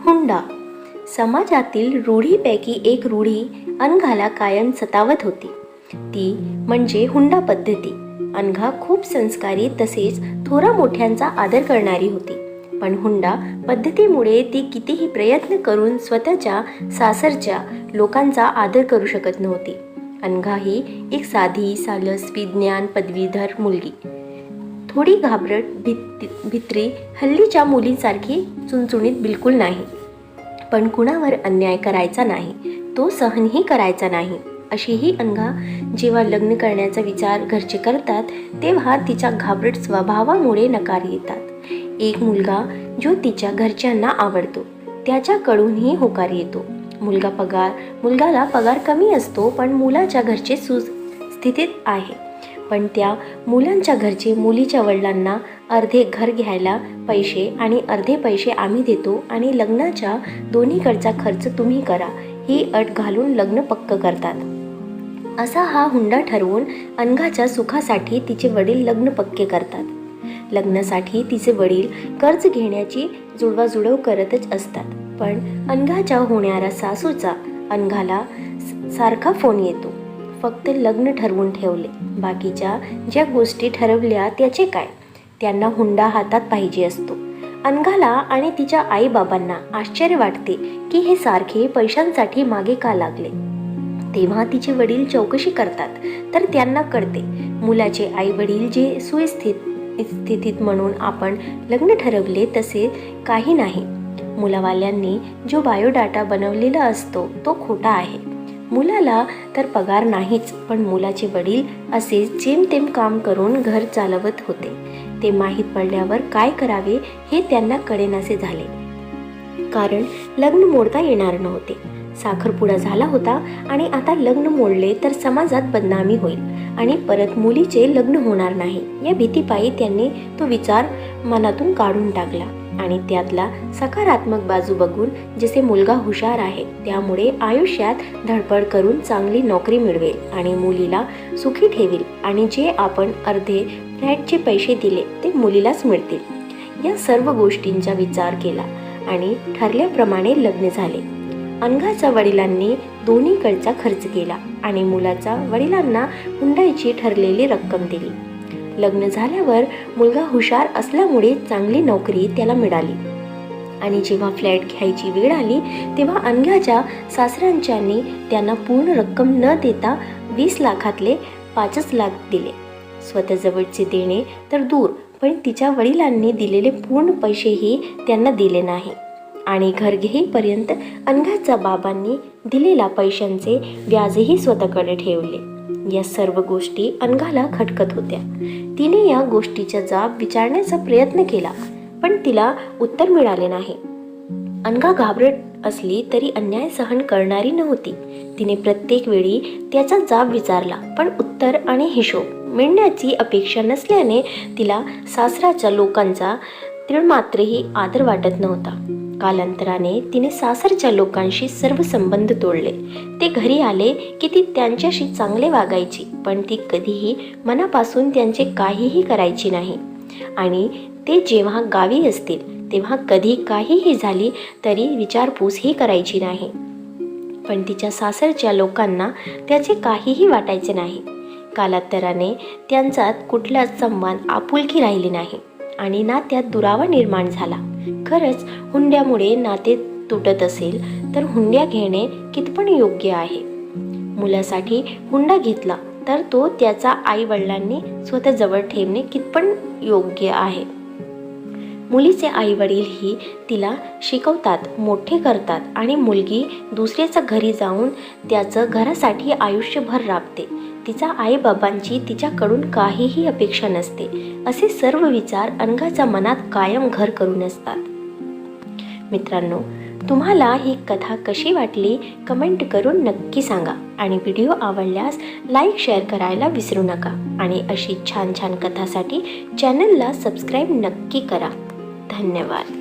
हुंडा समाजातील रूढीपैकी एक रूढी अनघाला कायम सतावत होती. ती म्हणजे हुंडा पद्धती. अनघा खूप संस्कारी तसेच थोरा मोठ्यांचा आदर करणारी होती. पण हुंडा पद्धतीमुळे ती कितीही प्रयत्न करून स्वतःच्या सासरच्या लोकांचा आदर करू शकत नव्हती. अनघा ही एक साधी सालस विज्ञान पदवीधर मुलगी, थोडी घाबरट भित्री, हल्लीच्या मुलींसारखी चुणचुणीत बिलकुल नाही. पण कुणावर अन्याय करायचा नाही, तो सहनही करायचा नाही. अशी ही अनघा जेव्हा लग्न करण्याचा विचार घरचे करतात तेव्हा तिच्या घाबरट स्वभावामुळे नकार येतात. एक मुलगा जो तिच्या घरच्यांना आवडतो त्याच्याकडूनही होकार येतो. मुलगाला पगार कमी असतो, पण मुलाच्या घरचे सुस्थितीत आहे. पण त्या मुलांच्या घरचे मुलीच्या वडिलांना अर्धे घर घ्यायला पैसे आणि अर्धे पैसे आम्ही देतो आणि लग्नाच्या दोन्हीकडचा खर्च तुम्ही करा ही अट घालून लग्न पक्क करतात. असा हा हुंडा ठरवून अनघाच्या सुखासाठी तिचे वडील लग्न पक्के करतात. लग्नासाठी तिचे वडील कर्ज घेण्याची जुळवाजुळव करतच असतात. पण अनघाच्या होणाऱ्या सासूचा अनघाला सारखा फोन येतो. फक्त लग्न ठरवून ठेवले, बाकीच्या ज्या गोष्टी ठरवल्या त्याचे काय? त्यांना हुंडा हातात पाहिजे असतो. अनघाला आणि तिच्या आईबाबांना आश्चर्य वाटते की हे सारखे पैशांसाठी मागे का लागले. तेव्हा तिचे वडील चौकशी करतात तर त्यांना कळते मुलाचे आई वडील जे सुस्थितीत म्हणून आपण लग्न ठरवले तसे काही नाही. मुलावाल्यांनी जो बायोडाटा बनवलेला असतो तो खोटा आहे. मुलाला तर पगार नाहीच, पण मुलाचे वडील असे जेमतेम काम करून घर चालवत होते. ते माहीत पडल्यावर काय करावे हे त्यांना कळेनासे झाले. कारण लग्न मोडता येणार नव्हते. साखरपुडा झाला होता आणि आता लग्न मोडले तर समाजात बदनामी होईल आणि परत मुलीचे लग्न होणार नाही. या भीतीपायी त्यांनी तो विचार मनातून काढून टाकला आणि त्यातला सकारात्मक बाजू बघून जसे मुलगा हुशार आहे त्यामुळे आयुष्यात धडपड करून चांगली नोकरी मिळवेल आणि मुलीला सुखी ठेवील आणि जे आपण अर्धे फ्लॅटचे पैसे दिले ते मुलीलाच मिळतील, या सर्व गोष्टींचा विचार केला आणि ठरल्याप्रमाणे लग्न झाले. अनघाच्या वडिलांनी दोन्हीकडचा खर्च केला आणि मुलाच्या वडिलांना हुंड्याची ठरलेली रक्कम दिली. लग्न झाल्यावर मुलगा हुशार असल्यामुळे चांगली नोकरी त्याला मिळाली आणि जेव्हा फ्लॅट घ्यायची वेळ आली तेव्हा अनघाच्या सासऱ्यांच्यानी त्यांना पूर्ण रक्कम न देता 20 लाखातले 5 लाख दिले. स्वतःजवळचे देणे तर दूर, पण तिच्या वडिलांनी दिलेले पूर्ण पैसेही त्यांना दिले नाही आणि घर घेईपर्यंत अनघाच्या बाबांनी दिलेल्या पैशांचे व्याजही स्वतःकडे ठेवले. या सर्व गोष्टी अनघाला खटकत होत्या. तिने या गोष्टीचा जाब विचारण्याचा प्रयत्न केला, पण तिला उत्तर मिळाले नाही. अनघा घाबरट असली तरी अन्याय सहन करणारी नव्हती. तिने प्रत्येक वेळी त्याचा जाब विचारला, पण उत्तर आणि हिशोब मिळण्याची अपेक्षा नसल्याने तिला सासराच्या लोकांचा तिळमात्रही आदर वाटत नव्हता. कालांतराने तिने सासरच्या लोकांशी सर्व संबंध तोडले. ते घरी आले की ती त्यांच्याशी चांगले वागायची, पण ती कधीही मनापासून त्यांचे काहीही करायची नाही आणि ते जेव्हा गावी असतील तेव्हा कधी काहीही झाली तरी विचारपूसही करायची नाही. पण तिच्या सासरच्या लोकांना त्याचे काहीही वाटायचे नाही. कालांतराने त्यांच्यात कुठलाच संबंध आपुलकी राहिली नाही आणि नात्यात दुरावा निर्माण झाला. खरंच हुंड्यामुळे नाते तुटत असेल तर हुंडा घेणे कितपण योग्य आहे? मुलासाठी हुंडा घेतला तर तो त्याचा आई वडिलांनी स्वतःजवळ ठेवणे कितपण योग्य आहे? मुलीचे आई वडील ही तिला शिकवतात, मोठे करतात आणि मुलगी दुसऱ्याच्या घरी जाऊन त्याचं घरासाठी आयुष्यभर राबते. तिच्या आईबाबांची तिच्याकडून काहीही अपेक्षा नसते. असे सर्व विचार अनघाच्या मनात कायम घर करून असतात. मित्रांनो, तुम्हाला ही कथा कशी वाटली कमेंट करून नक्की सांगा आणि व्हिडिओ आवडल्यास लाईक शेअर करायला विसरू नका आणि अशी छान छान कथासाठी चॅनलला सबस्क्राईब नक्की करा. धन्यवाद.